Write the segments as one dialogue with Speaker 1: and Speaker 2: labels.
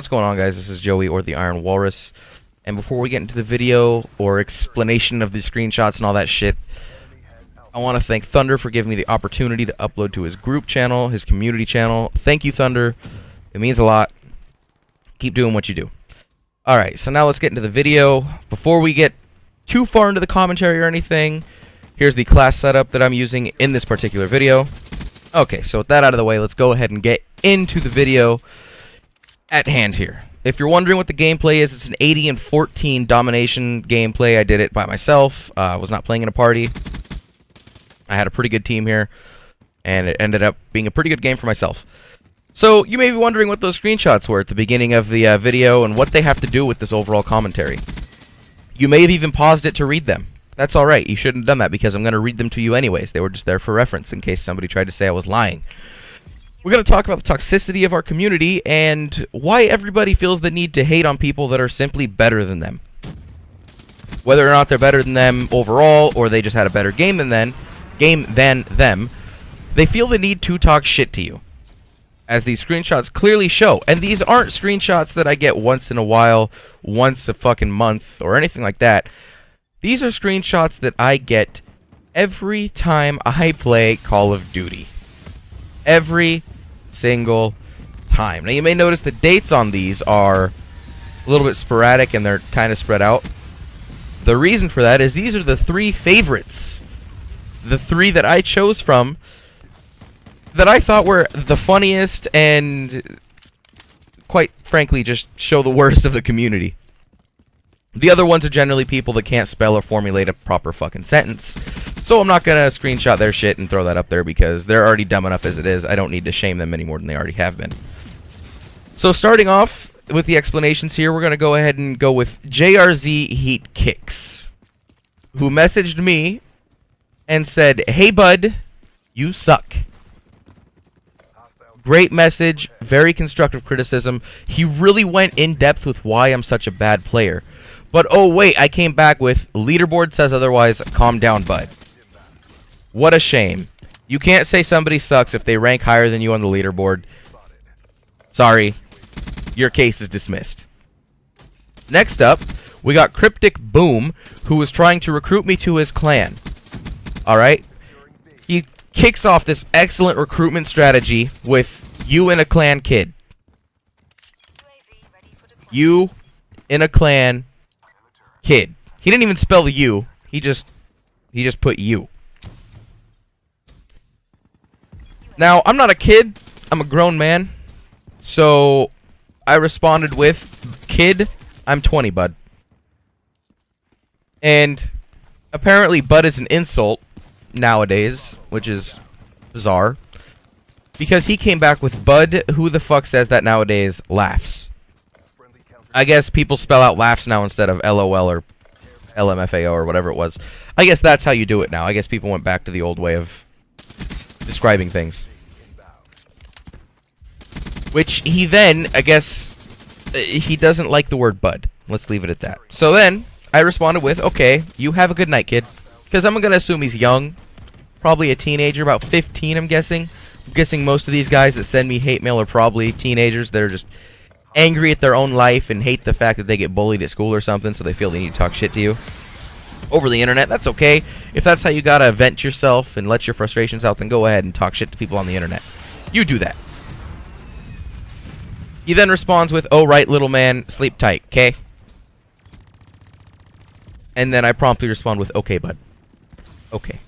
Speaker 1: What's going on, guys? This is Joey, or the Iron Walrus. And before we get into the video or explanation of the screenshots and all that shit, I want to thank Thunder for giving me the opportunity to upload to his group channel, his community channel. Thank you, Thunder. It means a lot. Keep doing what you do. Alright, so now let's get into the video. Before we get too far into the commentary or anything, here's the class setup that I'm using in this particular video. Okay, so with that out of the way, let's go ahead and get into the video at hand here. If you're wondering what the gameplay is, it's an 80 and 14 domination gameplay. I did it by myself. I was not playing in a party. I had a pretty good team here, and it ended up being a pretty good game for myself. So you may be wondering what those screenshots were at the beginning of the video and what they have to do with this overall commentary. You may have even paused it to read them. That's alright. You shouldn't have done that because I'm going to read them to you anyways. They were just there for reference in case somebody tried to say I was lying. We're going to talk about the toxicity of our community and why everybody feels the need to hate on people that are simply better than them. Whether or not they're better than them overall, or they just had a better game than them, they feel the need to talk shit to you, as these screenshots clearly show. And these aren't screenshots that I get once in a while, once a fucking month, or anything like that. These are screenshots that I get every time I play Call of Duty. Every single time. Now you may notice the dates on these are a little bit sporadic and they're kind of spread out. The reason for that is these are the three favorites. The three that I chose from that I thought were the funniest and, quite frankly, just show the worst of the community. The other ones are generally people that can't spell or formulate a proper fucking sentence. So I'm not going to screenshot their shit and throw that up there because they're already dumb enough as it is. I don't need to shame them any more than they already have been. So starting off with the explanations here, we're going to go ahead and go with JRZ Heat Kicks, who messaged me and said, "Hey bud, you suck." Great message, very constructive criticism. He really went in depth with why I'm such a bad player. But oh wait, I came back with, "Leaderboard says otherwise, calm down bud." What a shame. You can't say somebody sucks if they rank higher than you on the leaderboard. Sorry. Your case is dismissed. Next up, we got Cryptic Boom, who was trying to recruit me to his clan. Alright? He kicks off this excellent recruitment strategy with "you in a clan kid." You in a clan kid. He didn't even spell the U. He just put you. Now, I'm not a kid. I'm a grown man. So I responded with, "Kid, I'm 20, bud." And apparently bud is an insult nowadays, which is bizarre. Because he came back with, "Bud, who the fuck says that nowadays laughs?" I guess people spell out laughs now instead of LOL or LMFAO or whatever it was. I guess that's how you do it now. I guess people went back to the old way of describing things. Which he then, I guess, he doesn't like the word bud. Let's leave it at that. So then, I responded with, "Okay, you have a good night, kid." Because I'm going to assume he's young. Probably a teenager, about 15, I'm guessing. I'm guessing most of these guys that send me hate mail are probably teenagers that are just angry at their own life and hate the fact that they get bullied at school or something, so they feel they need to talk shit to you over the internet. That's okay. If that's how you gotta vent yourself and let your frustrations out, then go ahead and talk shit to people on the internet. You do that. He then responds with, "Oh right, little man, sleep tight, okay?" And then I promptly respond with, "Okay, bud. Okay."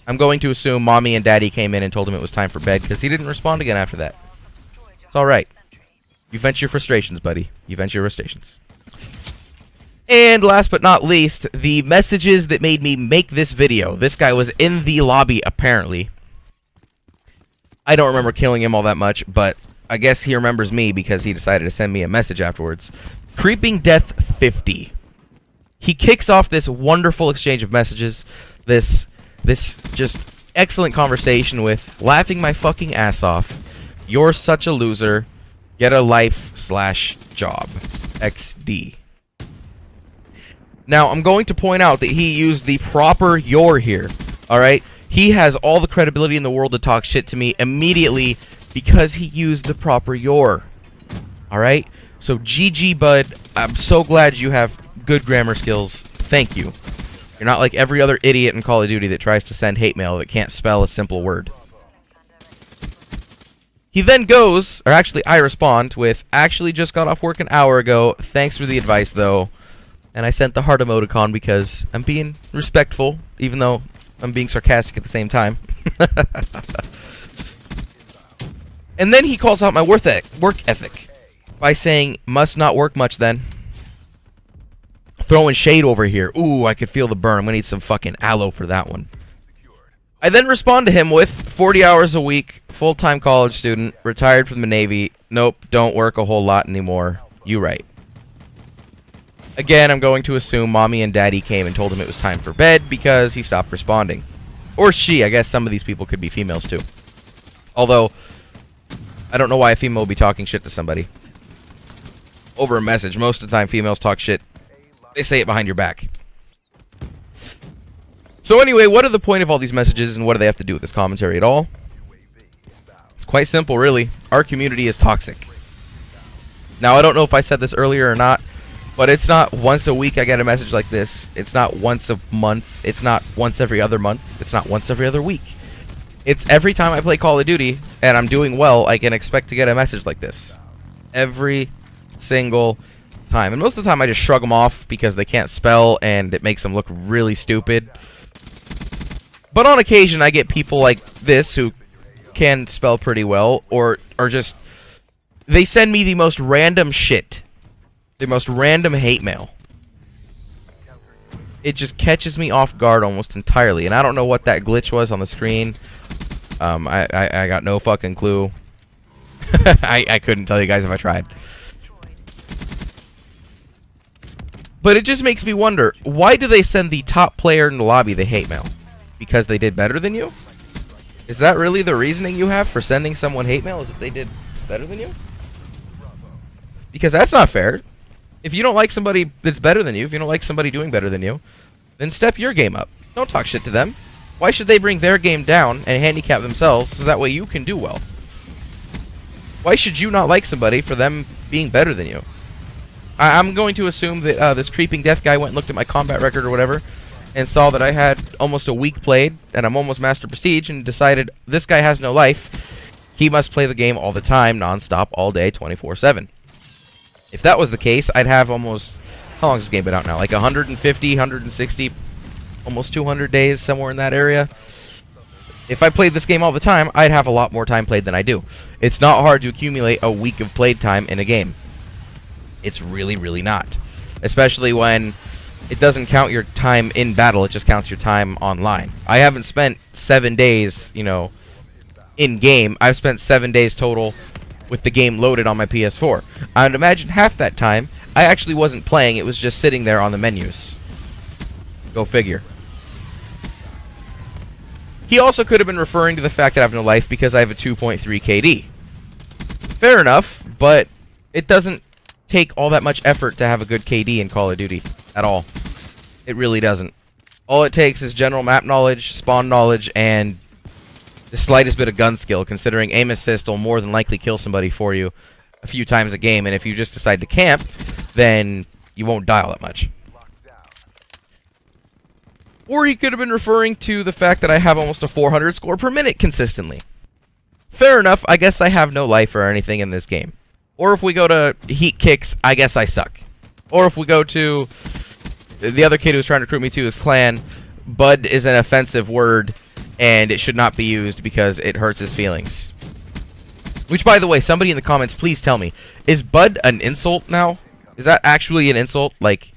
Speaker 1: I'm going to assume mommy and daddy came in and told him it was time for bed because he didn't respond again after that. It's alright. You vent your frustrations, buddy. You vent your frustrations. And last but not least, the messages that made me make this video. This guy was in the lobby, apparently. I don't remember killing him all that much, but I guess he remembers me because he decided to send me a message afterwards. Creeping Death 50. He kicks off this wonderful exchange of messages. This just excellent conversation with, "Laughing my fucking ass off. You're such a loser. Get a life/job. XD." Now, I'm going to point out that he used the proper "your" here. Alright? He has all the credibility in the world to talk shit to me immediately because he used the proper "your." Alright? So GG, bud. I'm so glad you have good grammar skills. Thank you. You're not like every other idiot in Call of Duty that tries to send hate mail that can't spell a simple word. He then goes, or actually I respond with, actually just got off work an hour ago. Thanks for the advice, though. And I sent the heart emoticon because I'm being respectful, even though I'm being sarcastic at the same time. And then he calls out my work ethic by saying, must not work much then. Throwing shade over here. Ooh, I could feel the burn. I'm going to need some fucking aloe for that one. I then respond to him with 40 hours a week, full-time college student, retired from the Navy. Nope, don't work a whole lot anymore. You right. Again, I'm going to assume mommy and daddy came and told him it was time for bed because he stopped responding. Or she. I guess some of these people could be females too. Although, I don't know why a female would be talking shit to somebody over a message. Most of the time, females talk shit. They say it behind your back. So anyway, what are the point of all these messages and what do they have to do with this commentary at all? It's quite simple, really. Our community is toxic. Now, I don't know if I said this earlier or not, but it's not once a week I get a message like this. It's not once a month. It's not once every other month. It's not once every other week. It's every time I play Call of Duty and I'm doing well, I can expect to get a message like this. Every single time. And most of the time I just shrug them off because they can't spell and it makes them look really stupid. But on occasion I get people like this who can spell pretty well or just... They send me the most random shit. The most random hate mail. It just catches me off guard almost entirely. And I don't know what that glitch was on the screen. I got no fucking clue. I couldn't tell you guys if I tried. But it just makes me wonder, why do they send the top player in the lobby the hate mail? Because they did better than you? Is that really the reasoning you have for sending someone hate mail? Is if they did better than you? Because that's not fair. If you don't like somebody that's better than you, if you don't like somebody doing better than you, then step your game up. Don't talk shit to them. Why should they bring their game down and handicap themselves so that way you can do well? Why should you not like somebody for them being better than you? I'm going to assume that this creeping death guy went and looked at my combat record or whatever and saw that I had almost a week played and I'm almost Master Prestige and decided this guy has no life. He must play the game all the time, non-stop, all day, 24/7. If that was the case, I'd have almost... How long has this game been out now? Like 150, 160, almost 200 days, somewhere in that area. If I played this game all the time, I'd have a lot more time played than I do. It's not hard to accumulate a week of played time in a game. It's really, really not. Especially when it doesn't count your time in battle, it just counts your time online. I haven't spent 7 days, you know, in-game. I've spent 7 days total with the game loaded on my PS4. I would imagine half that time, I actually wasn't playing, it was just sitting there on the menus. Go figure. He also could have been referring to the fact that I have no life because I have a 2.3 KD. Fair enough, but it doesn't take all that much effort to have a good KD in Call of Duty at all. It really doesn't. All it takes is general map knowledge, spawn knowledge, and the slightest bit of gun skill, considering aim assist will more than likely kill somebody for you a few times a game, and if you just decide to camp, then you won't die all that much. Or he could have been referring to the fact that I have almost a 400 score per minute consistently. Fair enough, I guess I have no life or anything in this game. Or if we go to heat kicks, I guess I suck. Or if we go to the other kid who's trying to recruit me to his clan, Bud is an offensive word, and it should not be used because it hurts his feelings. Which, by the way, somebody in the comments, please tell me, is Bud an insult now? Is that actually an insult? Like,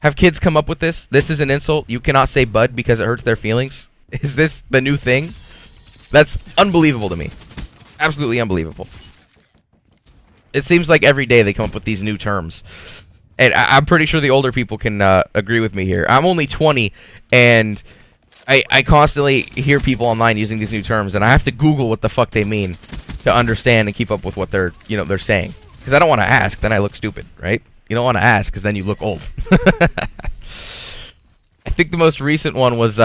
Speaker 1: have kids come up with this? This is an insult? You cannot say Bud because it hurts their feelings? Is this the new thing? That's unbelievable to me. Absolutely unbelievable. It seems like every day they come up with these new terms. And I'm pretty sure the older people can agree with me here. I'm only 20, and I constantly hear people online using these new terms, and I have to Google what the fuck they mean to understand and keep up with what they're saying. Because I don't want to ask, then I look stupid, right? You don't want to ask, because then you look old. I think the most recent one was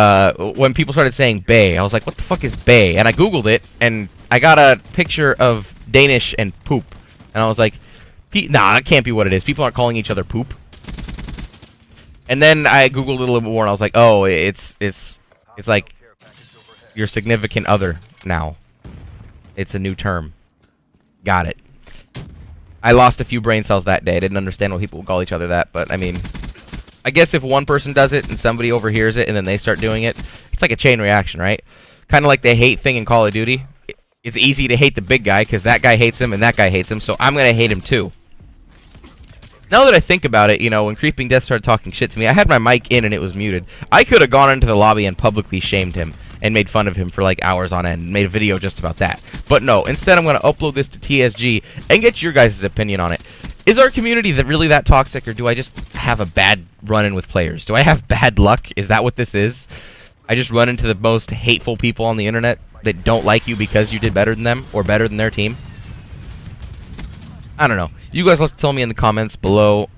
Speaker 1: when people started saying bae. I was like, what the fuck is bae? And I Googled it, and I got a picture of Danish and poop. And I was like, Nah, that can't be what it is. People aren't calling each other poop. And then I googled it a little bit more, and I was like, oh, it's like your significant other now. It's a new term. Got it. I lost a few brain cells that day. I didn't understand why people would call each other that, but I mean, I guess if one person does it and somebody overhears it and then they start doing it, it's like a chain reaction, right? Kind of like the hate thing in Call of Duty. It's easy to hate the big guy because that guy hates him and that guy hates him, so I'm going to hate him too. Now that I think about it, you know, when Creeping Death started talking shit to me, I had my mic in and it was muted. I could have gone into the lobby and publicly shamed him and made fun of him for like hours on end, made a video just about that. But no, instead I'm going to upload this to TSG and get your guys' opinion on it. Is our community really that toxic, or do I just have a bad run-in with players? Do I have bad luck? Is that what this is? I just run into the most hateful people on the internet that don't like you because you did better than them or better than their team? I don't know. You guys have to tell me in the comments below.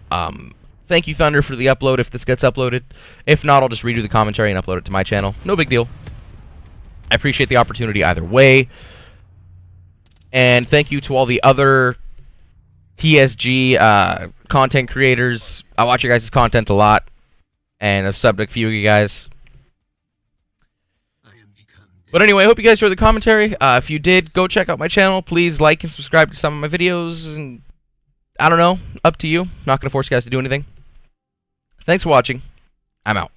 Speaker 1: Thank you, Thunder, for the upload if this gets uploaded. If not, I'll just redo the commentary and upload it to my channel. No big deal. I appreciate the opportunity either way. And thank you to all the other TSG content creators. I watch your guys' content a lot, and I've subbed a few of you guys. But anyway, I hope you guys enjoyed the commentary. If you did, go check out my channel. Please like and subscribe to some of my videos. And I don't know, up to you. Not going to force you guys to do anything. Thanks for watching. I'm out.